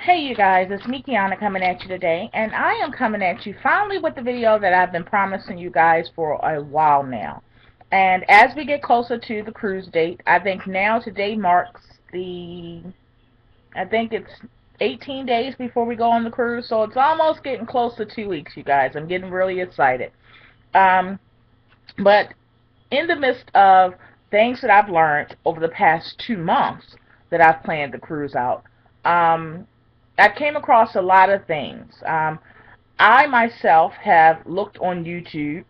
Hey you guys, it's me Kiana coming at you today, and I am coming at you finally with the video that I've been promising you guys for a while now. And as we get closer to the cruise date, I think now today marks I think it's 18 days before we go on the cruise, so it's almost getting close to 2 weeks, you guys. I'm getting really excited. But in the midst of things that I've learned over the past 2 months that I've planned the cruise out, I came across a lot of things. I myself have looked on YouTube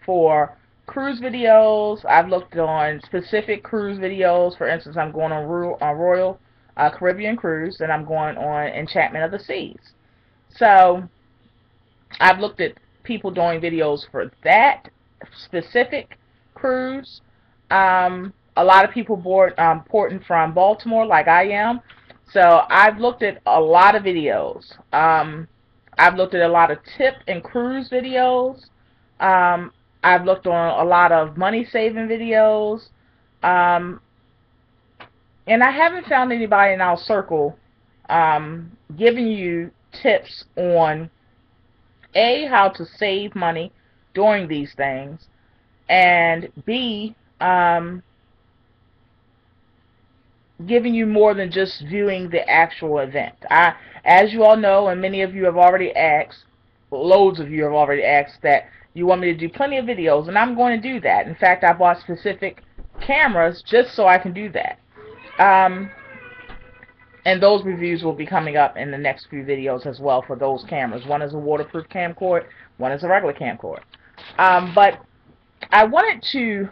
for cruise videos. I've looked on specific cruise videos. For instance, I'm going on Royal Caribbean Cruise, and I'm going on Enchantment of the Seas. So I've looked at people doing videos for that specific cruise. A lot of people porting from Baltimore like I am. So I've looked at a lot of videos. I've looked at a lot of tip and cruise videos. I've looked on a lot of money saving videos. And I haven't found anybody in our circle giving you tips on A, how to save money during these things, and B, giving you more than just viewing the actual event. As you all know, and many of you have already asked, loads of you have already asked that you want me to do plenty of videos, and I'm going to do that. In fact, I bought specific cameras just so I can do that. And those reviews will be coming up in the next few videos as well for those cameras. One is a waterproof camcorder, one is a regular camcorder. But I wanted to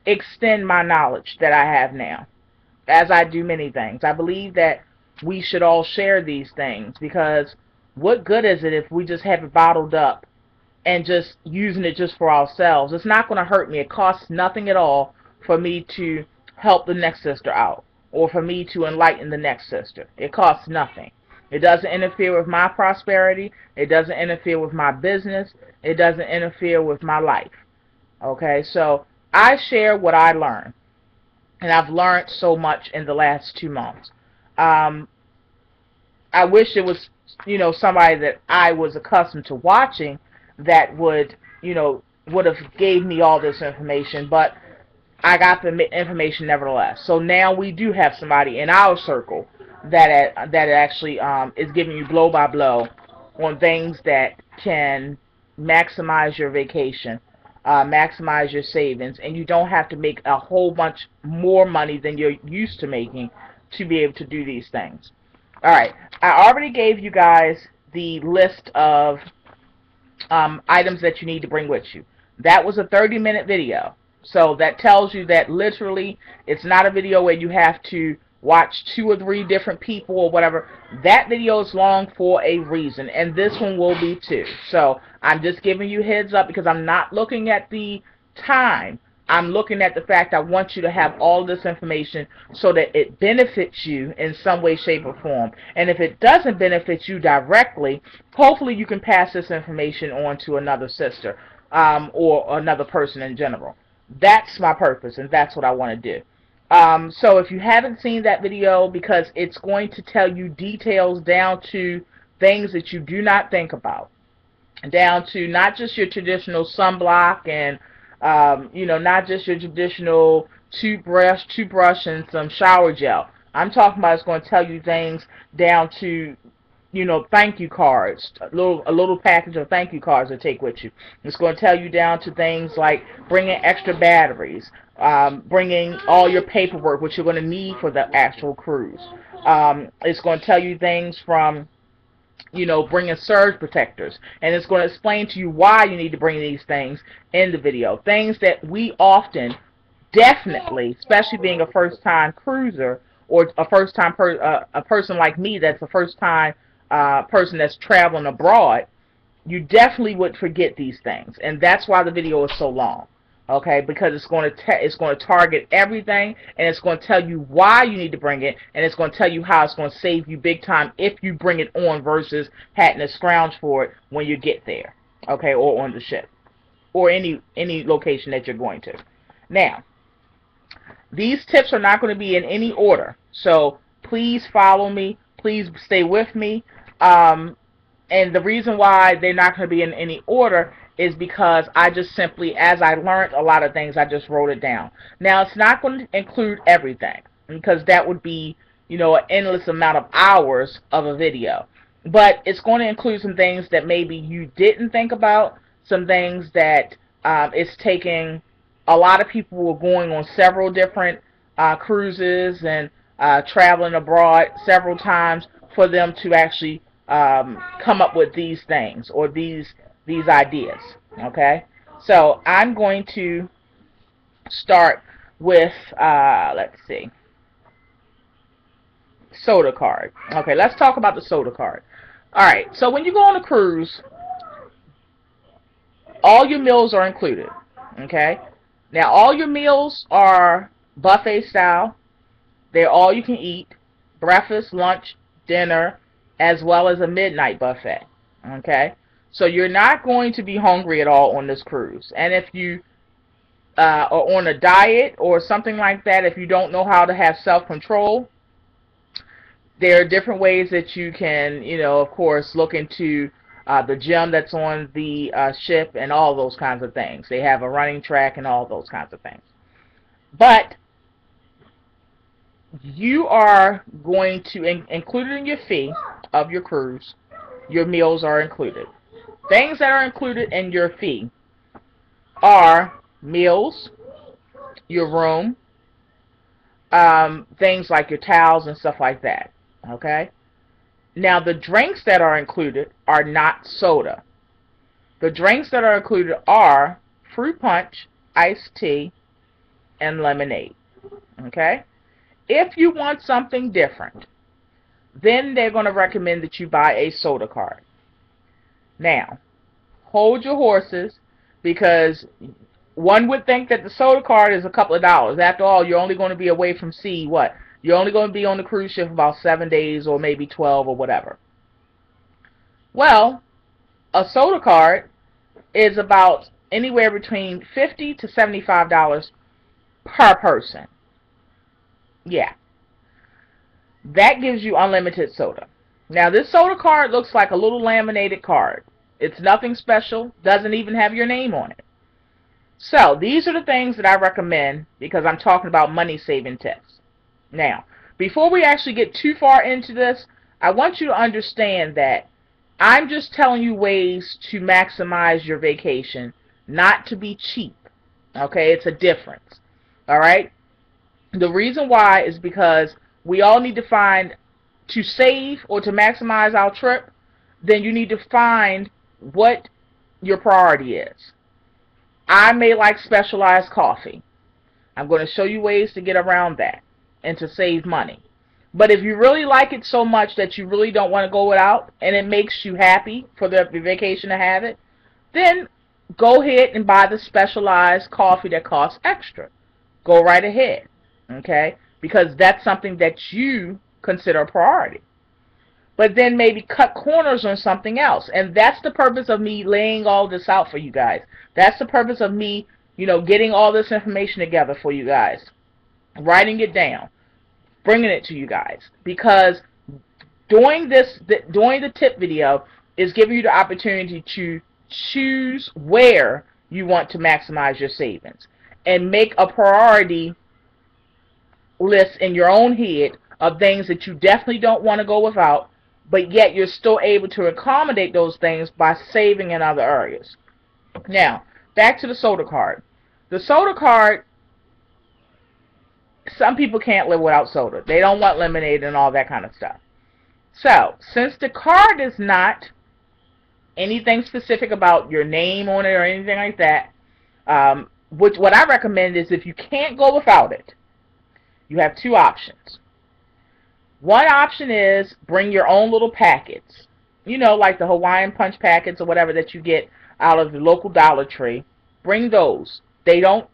extend my knowledge that I have now, as I do many things. I believe that we should all share these things, because what good is it if we just have it bottled up and just using it just for ourselves? It's not going to hurt me. It costs nothing at all for me to help the next sister out, or for me to enlighten the next sister. It costs nothing. It doesn't interfere with my prosperity. It doesn't interfere with my business. It doesn't interfere with my life. Okay, so I share what I learned, and I've learned so much in the last 2 months. I wish it was, somebody that I was accustomed to watching that would, would have gave me all this information, but I got the information nevertheless. So now we do have somebody in our circle that actually is giving you blow by blow on things that can maximize your vacation, maximize your savings, and you don't have to make a whole bunch more money than you're used to making to be able to do these things. Alright, I already gave you guys the list of items that you need to bring with you. That was a 30-minute video. So that tells you that literally it's not a video where you have to watch 2 or 3 different people or whatever. That video is long for a reason, and this one will be too. So I'm just giving you heads up, because I'm not looking at the time. I'm looking at the fact I want you to have all this information so that it benefits you in some way, shape, or form. And if it doesn't benefit you directly, hopefully you can pass this information on to another sister or another person in general. That's my purpose, and that's what I want to do. So if you haven't seen that video, because it's going to tell you details down to things that you do not think about, down to not just your traditional sunblock and not just your traditional toothbrush and some shower gel. I'm talking about it's going to tell you things down to thank you cards, a little package of thank you cards to take with you. It's going to tell you down to things like bringing extra batteries, bringing all your paperwork, which you're going to need for the actual cruise. It's going to tell you things from, bringing surge protectors, and it's going to explain to you why you need to bring these things in the video. Things that we often, definitely, especially being a first-time cruiser, or a first-time a person like me that's a first-time person that's traveling abroad, you definitely would forget these things, and that's why the video is so long. Okay, because it's going to target everything, and it's going to tell you why you need to bring it, and it's going to tell you how it's going to save you big time if you bring it on versus having to scrounge for it when you get there. Okay, or on the ship, or any location that you're going to. Now, these tips are not going to be in any order, so please follow me. Please stay with me. And the reason why they're not going to be in any order is because I just simply, as I learned a lot of things, I just wrote it down. Now, it's not going to include everything because that would be, you know, an endless amount of hours of a video. But it's going to include some things that maybe you didn't think about, some things that it's taking. A lot of people were going on several different cruises and traveling abroad several times for them to actually come up with these things or these ideas. Okay, so I'm going to start with let's see, soda card. Okay, let's talk about the soda card. All right, so when you go on a cruise, all your meals are included. Okay, now all your meals are buffet style. They're all you can eat, breakfast, lunch, dinner, as well as a midnight buffet. Okay, so you're not going to be hungry at all on this cruise. And if you are on a diet or something like that, if you don't know how to have self-control, there are different ways that you can, you know, of course, look into the gym that's on the ship and all those kinds of things. They have a running track and all those kinds of things. But you are going to include in your fee of your cruise, your meals are included. Things that are included in your fee are meals, your room, things like your towels and stuff like that. Okay? Now, the drinks that are included are not soda. The drinks that are included are fruit punch, iced tea, and lemonade. Okay? If you want something different, then they're going to recommend that you buy a soda card. Now, hold your horses, because one would think that the soda card is a couple of dollars. After all, you're only going to be away from sea, what? You're only going to be on the cruise ship about 7 days or maybe 12 or whatever. Well, a soda card is about anywhere between $50 to $75 per person. Yeah. That gives you unlimited soda. Now, this soda card looks like a little laminated card. It's nothing special, doesn't even have your name on it. So, these are the things that I recommend because I'm talking about money-saving tips. Now, before we actually get too far into this, I want you to understand that I'm just telling you ways to maximize your vacation, not to be cheap. Okay, it's a difference. Alright? The reason why is because we all need to find, to save or to maximize our trip, then you need to find what your priority is. I may like specialized coffee. I'm going to show you ways to get around that and to save money. But if you really like it so much that you really don't want to go without, and it makes you happy for the vacation to have it, then go ahead and buy the specialized coffee that costs extra. Go right ahead, okay? Because that's something that you consider a priority. But then maybe cut corners on something else. And that's the purpose of me laying all this out for you guys. That's the purpose of me, you know, getting all this information together for you guys. Writing it down, bringing it to you guys, because doing the tip video is giving you the opportunity to choose where you want to maximize your savings and make a priority list in your own head of things that you definitely don't want to go without, but yet you're still able to accommodate those things by saving in other areas. Now, back to the soda card. The soda card, some people can't live without soda. They don't want lemonade and all that kind of stuff. So, since the card is not anything specific about your name on it or anything like that, what I recommend is if you can't go without it, you have two options. One option is bring your own little packets. You know, like the Hawaiian Punch packets or whatever that you get out of the local Dollar Tree. Bring those. They don't,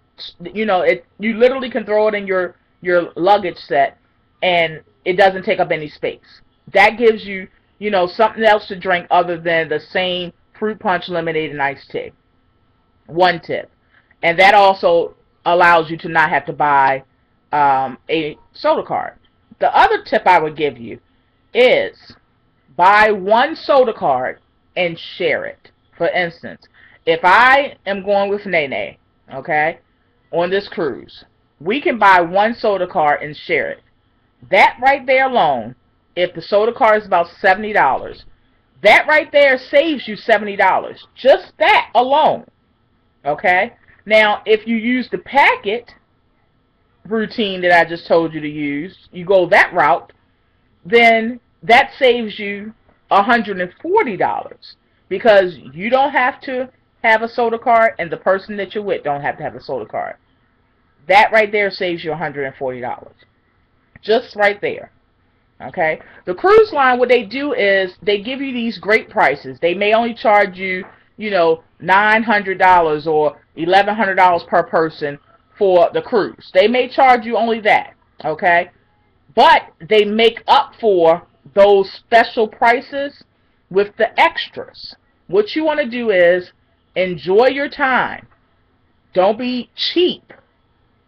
you know, you literally can throw it in your luggage set and it doesn't take up any space. That gives you, you know, something else to drink other than the same fruit punch, lemonade, and iced tea. One tip. And that also allows you to not have to buy a soda card. the other tip I would give you is buy one soda card and share it. For instance, if I am going with Nene, okay, on this cruise, we can buy one soda card and share it. That right there alone, if the soda card is about $70, that right there saves you $70. Just that alone. Okay? Now, if you use the packet routine that I just told you to use, you go that route, then that saves you $140 because you don't have to have a soda card and the person that you're with don't have to have a soda card. That right there saves you $140. Just right there. Okay? The cruise line, what they do is they give you these great prices. They may only charge you, you know, $900 or $1,100 per person for the cruise. They may charge you only that. Okay? But they make up for those special prices with the extras. What you want to do is enjoy your time. Don't be cheap.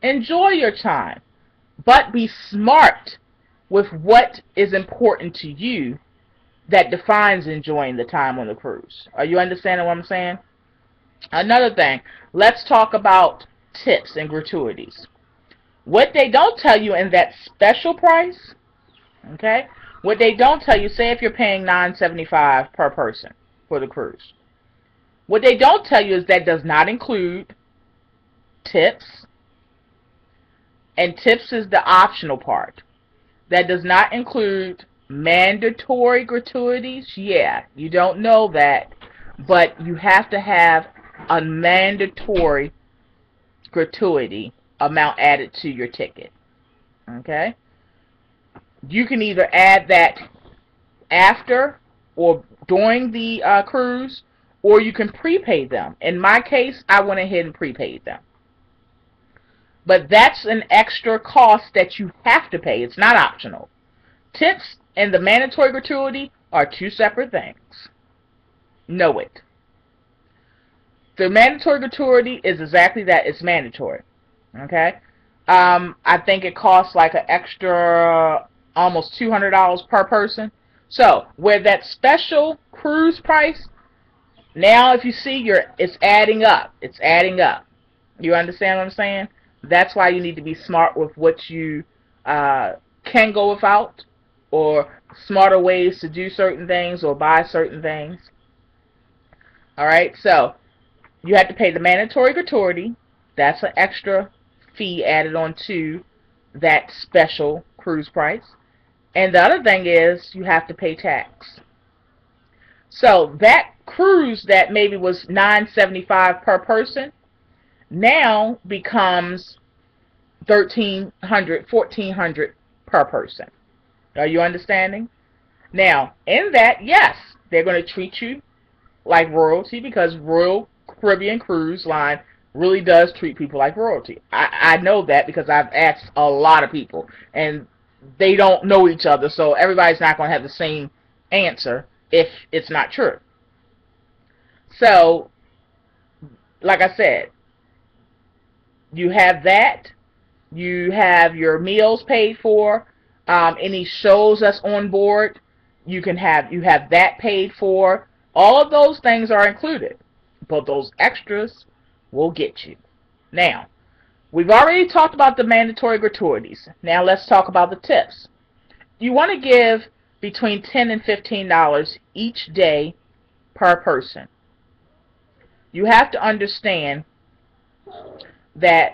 Enjoy your time. But be smart with what is important to you that defines enjoying the time on the cruise. Are you understanding what I'm saying? Another thing, let's talk about tips and gratuities. What they don't tell you in that special price, okay, what they don't tell you, say if you're paying $9.75 per person for the cruise, what they don't tell you is that does not include tips, and tips is the optional part. That does not include mandatory gratuities. Yeah, you don't know that, but you have to have a mandatory gratuity amount added to your ticket. Okay? You can either add that after or during the cruise, or you can prepay them. In my case, I went ahead and prepaid them. But that's an extra cost that you have to pay. It's not optional. Tips and the mandatory gratuity are two separate things. Know it. The mandatory gratuity is exactly that. It's mandatory. Okay? I think it costs like an extra almost $200 per person. So, where that special cruise price, now if you see, it's adding up. It's adding up. You understand what I'm saying? That's why you need to be smart with what you can go without, or smarter ways to do certain things or buy certain things. Alright, so you have to pay the mandatory gratuity. That's an extra fee added on to that special cruise price. And the other thing is you have to pay tax. So that cruise that maybe was $9.75 per person now becomes $1,300, $1,400 per person. Are you understanding? Now, in that, yes, they're going to treat you like royalty because Royal Caribbean Cruise Line really does treat people like royalty. I know that because I've asked a lot of people, and they don't know each other, so everybody's not going to have the same answer if it's not true. So, like I said, you have that. You have your meals paid for. Any shows that's on board, you have that paid for. All of those things are included, but those extras will get you. Now, we've already talked about the mandatory gratuities. Now let's talk about the tips. You want to give between $10 and $15 each day per person. You have to understand that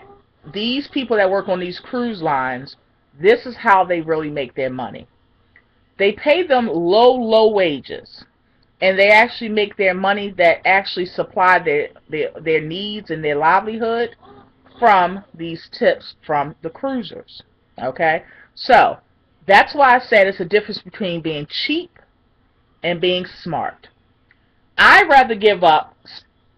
these people that work on these cruise lines, this is how they really make their money. They pay them low wages, and they actually make their money that actually supply their needs and their livelihood from these tips from the cruisers. Okay? So, that's why I said it's a difference between being cheap and being smart. I'd rather give up,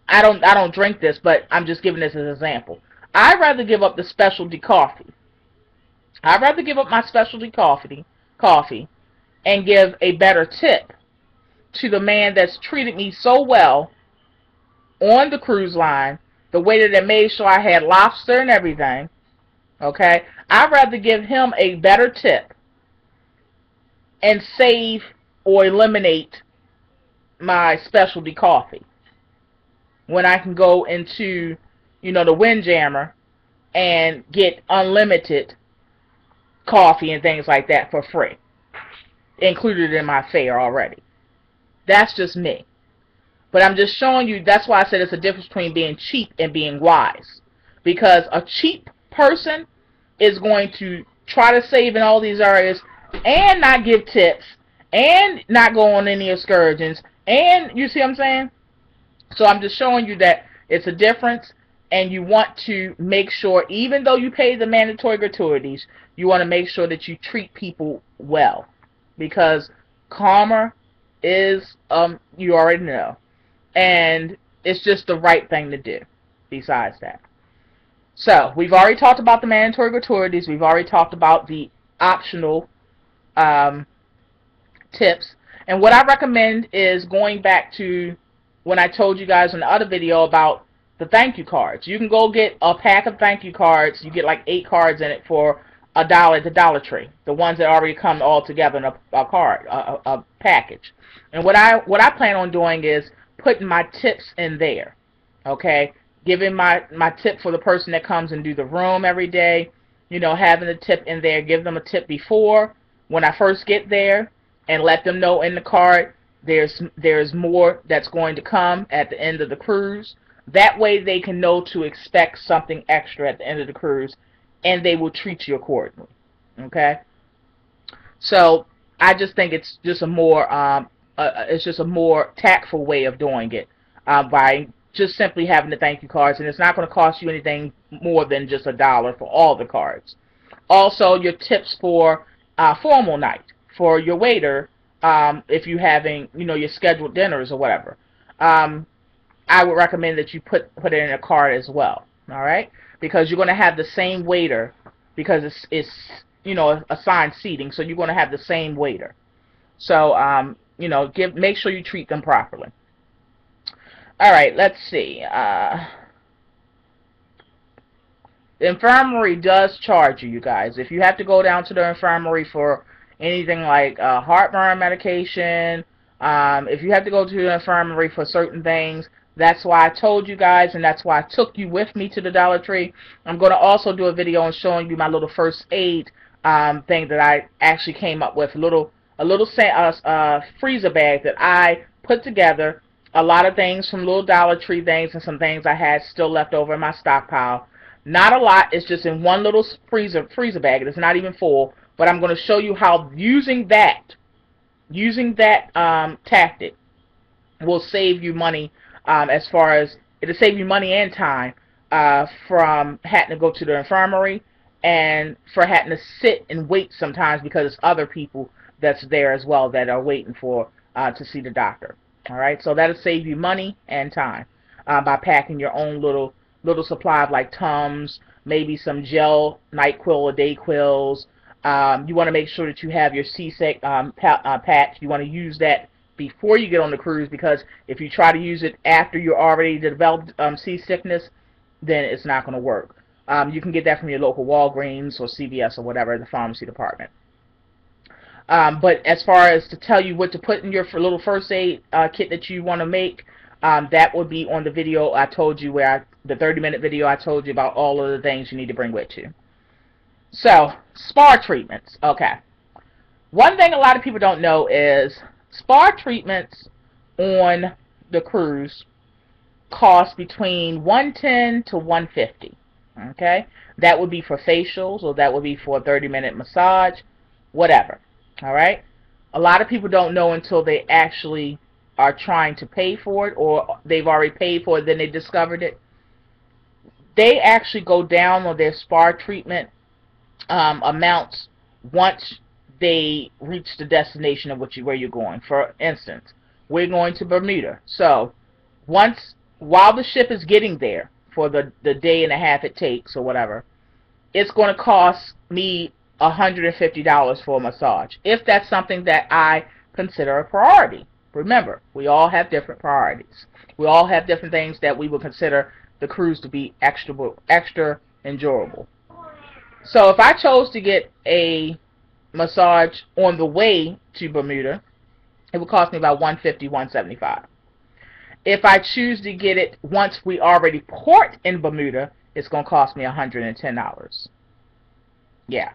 I don't drink this, but I'm just giving this as an example. I'd rather give up the specialty coffee. I'd rather give up my specialty coffee and give a better tip to the man that's treated me so well on the cruise line, the way that they made sure I had lobster and everything. Okay? I'd rather give him a better tip and save or eliminate my specialty coffee when I can go into, you know, the Windjammer and get unlimited coffee and things like that for free, included in my fare already. That's just me. But I'm just showing you, that's why I said it's a difference between being cheap and being wise. Because a cheap person is going to try to save in all these areas and not give tips and not go on any excursions. And you see what I'm saying? So I'm just showing you that it's a difference, and you want to make sure, even though you pay the mandatory gratuities, you want to make sure that you treat people well. Because karma is, you already know. And it's just the right thing to do besides that. So, we've already talked about the mandatory gratuities. We've already talked about the optional tips. And what I recommend is going back to when I told you guys in the other video about the thank you cards. You can go get a pack of thank you cards. You get like 8 cards in it for $1 at the Dollar Tree. The ones that already come all together in a package. And what I plan on doing is putting my tips in there. Okay? Giving my tip for the person that comes and do the room every day. You know, having the tip in there. Give them a tip before when I first get there, and let them know in the card there's more that's going to come at the end of the cruise. That way they can know to expect something extra at the end of the cruise, and they will treat you accordingly. Okay? So I just think it's just a more tactful way of doing it, by just simply having the thank you cards, and it's not going to cost you anything more than just $1 for all the cards. Also, your tips for formal night for your waiter, if you're having, you know, your scheduled dinners or whatever. I would recommend that you put it in a card as well. All right, because you're going to have the same waiter, because it's you know, assigned seating, so you're going to have the same waiter. So you know, make sure you treat them properly. All right, let's see. The infirmary does charge you guys. If you have to go down to the infirmary for anything like heartburn medication, if you have to go to the infirmary for certain things, that's why I told you guys, and that's why I took you with me to the Dollar Tree. I'm going to also do a video on showing you my little first aid thing that I actually came up with, a little freezer bag that I put together. A lot of things from little Dollar Tree things and some things I had still left over in my stockpile. Not a lot. It's just in one little freezer bag. It's not even full. But I'm going to show you how using that tactic will save you money. As far as it'll save you money and time from having to go to the infirmary, and for having to sit and wait sometimes because it's other people that's there as well that are waiting for to see the doctor. All right, so that'll save you money and time by packing your own little supply of like Tums, maybe some gel NyQuil or DayQuils. You want to make sure that you have your seasick patch. You want to use that before you get on the cruise, because if you try to use it after you're already developed seasickness, then it's not going to work. You can get that from your local Walgreens or CVS or whatever, the pharmacy department. But as far as to tell you what to put in your little first aid kit that you want to make, that would be on the video I told you, the 30-minute video I told you about all of the things you need to bring with you. So, spa treatments. Okay. One thing a lot of people don't know is spa treatments on the cruise cost between $110 to $150. Okay? That would be for facials, or that would be for a 30-minute massage, whatever. Alright? A lot of people don't know until they actually are trying to pay for it, or they've already paid for it, then they discovered it. They actually go down on their spa treatment amounts once they reach the destination of where you're going. For instance, we're going to Bermuda. So, while the ship is getting there for the day and a half it takes or whatever, it's going to cost me $150 for a massage, if that's something that I consider a priority. Remember, we all have different priorities. We all have different things that we would consider the cruise to be extra enjoyable. So if I chose to get a massage on the way to Bermuda, it would cost me about $150, $175. If I choose to get it once we already port in Bermuda, it's going to cost me $110. Yeah.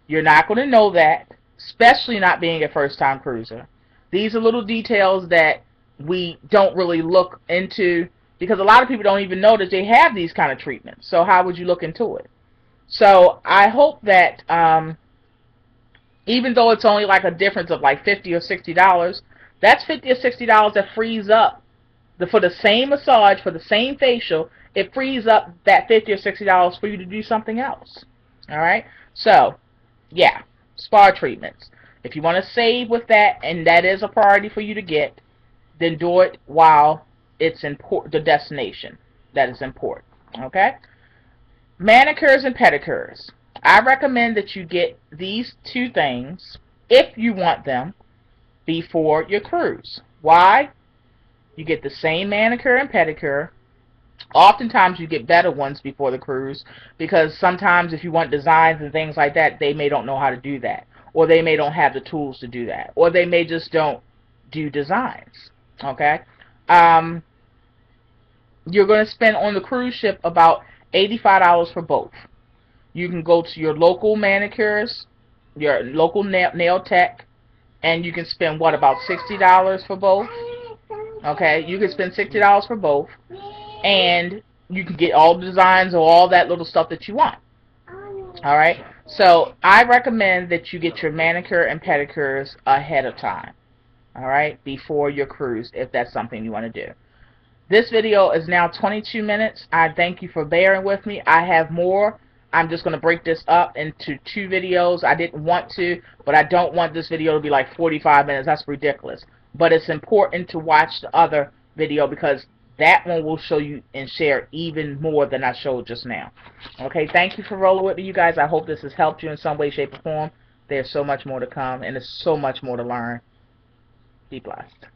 You're not going to know that, especially not being a first-time cruiser. These are little details that we don't really look into, because a lot of people don't even know that they have these kind of treatments. So how would you look into it? So I hope that even though it's only like a difference of like $50 or $60, that's $50 or $60 that frees up for the same massage, for the same facial. It frees up that $50 or $60 for you to do something else. All right. So yeah, spa treatments. If you want to save with that, and that is a priority for you to get, then do it while it's the destination that is important. Okay? Manicures and pedicures. I recommend that you get these two things, if you want them, before your cruise. Why? You get the same manicure and pedicure. Oftentimes you get better ones before the cruise, because sometimes if you want designs and things like that, they may don't know how to do that, or they may don't have the tools to do that, or they may just don't do designs. Okay? You're going to spend on the cruise ship about $85 for both. You can go to your local manicures, your local nail tech, and you can spend, what, about $60 for both? Okay? You can spend $60 for both. And you can get all the designs or all that little stuff that you want. Alright? So I recommend that you get your manicure and pedicures ahead of time. Alright? Before your cruise, if that's something you want to do. This video is now 22 minutes. I thank you for bearing with me. I have more. I'm just going to break this up into 2 videos. I didn't want to, but I don't want this video to be like 45 minutes. That's ridiculous. But it's important to watch the other video, because that one will show you and share even more than I showed just now. Okay, thank you for rolling with me, you guys. I hope this has helped you in some way, shape, or form. There's so much more to come, and there's so much more to learn. Be blessed.